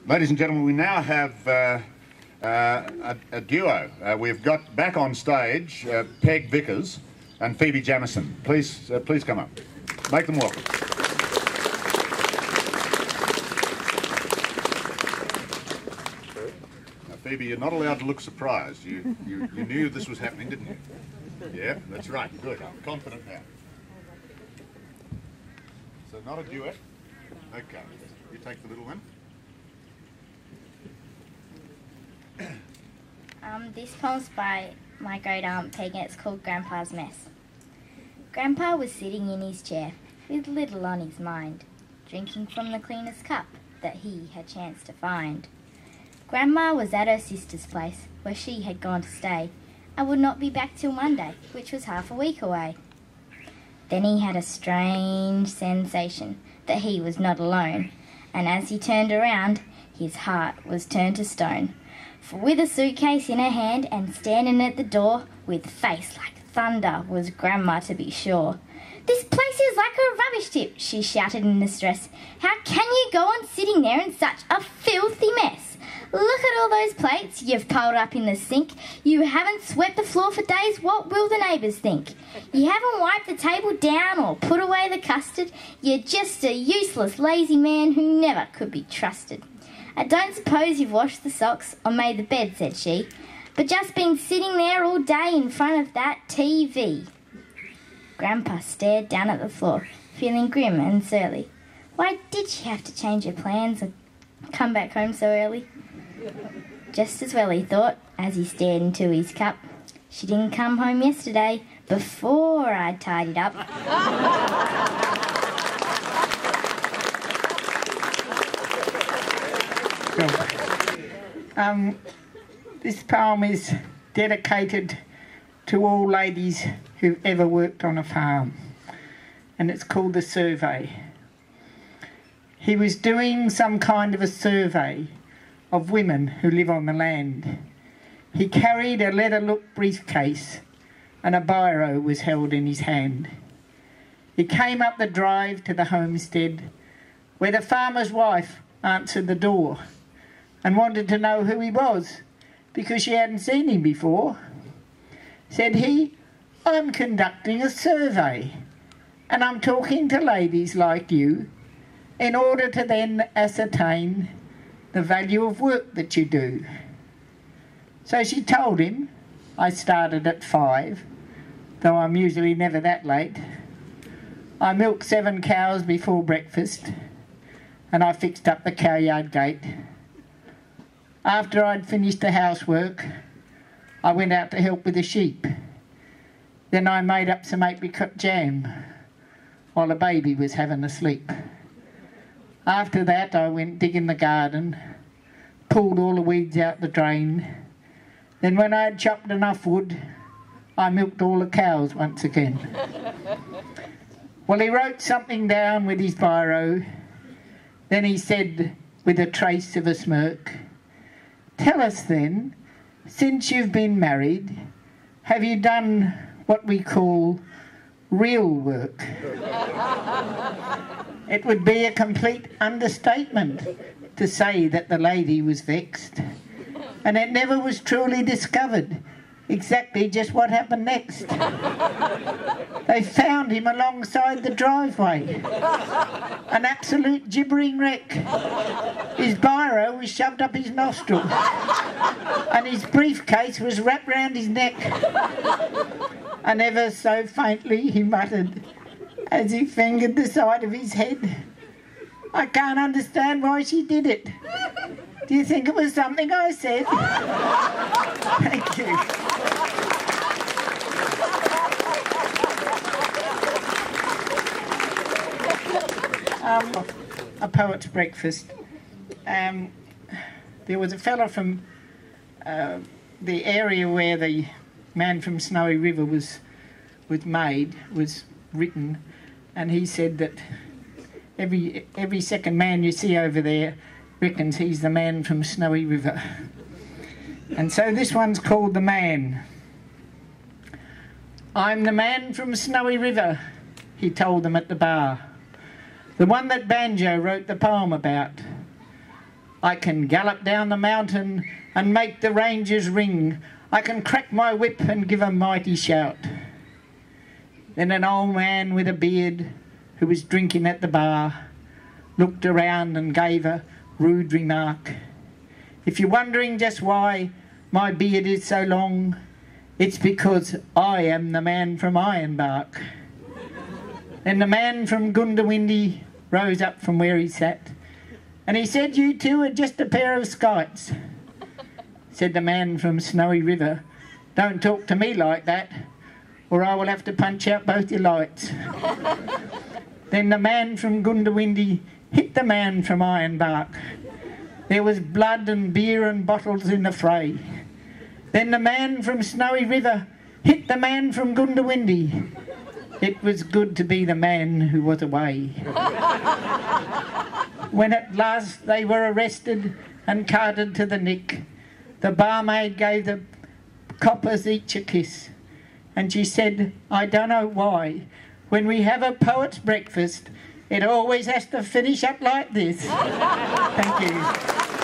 Ladies and gentlemen, we now have a duo. We've got back on stage Peg Vickers and Phoebe Jamieson. Please come up. Make them welcome. Now, Phoebe, you're not allowed to look surprised. You knew this was happening, didn't you? Yeah, that's right. Good. I'm confident now. So not a duet. Okay. You take the little one. This poem's by my great aunt Peg and it's called Grandpa's Mess. Grandpa was sitting in his chair with little on his mind, drinking from the cleanest cup that he had chanced to find. Grandma was at her sister's place where she had gone to stay and would not be back till Monday, which was half a week away. Then he had a strange sensation that he was not alone, and as he turned around, his heart was turned to stone. For with a suitcase in her hand and standing at the door with face like thunder was Grandma, to be sure. "This place is like a rubbish tip," she shouted in distress. "How can you go on sitting there in such a filthy mess? Look at all those plates you've piled up in the sink. You haven't swept the floor for days. What will the neighbours think? You haven't wiped the table down or put away the custard. You're just a useless, lazy man who never could be trusted. I don't suppose you've washed the socks or made the bed," said she, "but just been sitting there all day in front of that TV." Grandpa stared down at the floor, feeling grim and surly. Why did she have to change her plans and come back home so early? Just as well, he thought, as he stared into his cup. She didn't come home yesterday before I'd tidied up. This poem is dedicated to all ladies who've ever worked on a farm, and it's called The Survey. He was doing some kind of a survey of women who live on the land. He carried a leather-look briefcase and a biro was held in his hand. He came up the drive to the homestead where the farmer's wife answered the door and wanted to know who he was because she hadn't seen him before. Said he, "I'm conducting a survey and I'm talking to ladies like you in order to then ascertain the value of work that you do." So she told him, "I started at 5, though I'm usually never that late. I milked 7 cows before breakfast and I fixed up the cowyard gate. After I'd finished the housework, I went out to help with the sheep. Then I made up some apricot jam while the baby was having a sleep. After that I went digging the garden, pulled all the weeds out the drain. Then when I had chopped enough wood, I milked all the cows once again." Well, he wrote something down with his biro. Then he said with a trace of a smirk, "Tell us then, since you've been married, have you done what we call real work?" It would be a complete understatement to say that the lady was vexed, and it never was truly discovered exactly just what happened next. They found him alongside the driveway, an absolute gibbering wreck. His biro was shoved up his nostril and his briefcase was wrapped round his neck, and ever so faintly he muttered as he fingered the side of his head, "I can't understand why she did it. Do you think it was something I said?" Thank you. A poet's breakfast. There was a fella from the area where the Man from Snowy River was written, and he said that every second man you see over there reckons he's the man from Snowy River. And so this one's called The Man. "I'm the man from Snowy River," he told them at the bar. the one that Banjo wrote the poem about. I can gallop down the mountain and make the rangers ring. I can crack my whip and give a mighty shout. Then an old man with a beard who was drinking at the bar looked around and gave a rude remark. If you're wondering just why my beard is so long, it's because I am the man from Ironbark. Then the man from Goondiwindi rose up from where he sat, and he said, "You two are just a pair of skites." Said the man from Snowy River, "Don't talk to me like that, or I will have to punch out both your lights." Then the man from Goondiwindi hit the man from Ironbark. There was blood and beer and bottles in the fray. Then the man from Snowy River hit the man from Goondiwindi. It was good to be the man who was away. When at last they were arrested and carted to the nick, the barmaid gave the coppers each a kiss, and she said, "I don't know why, when we have a poet's breakfast, it always has to finish up like this." Thank you.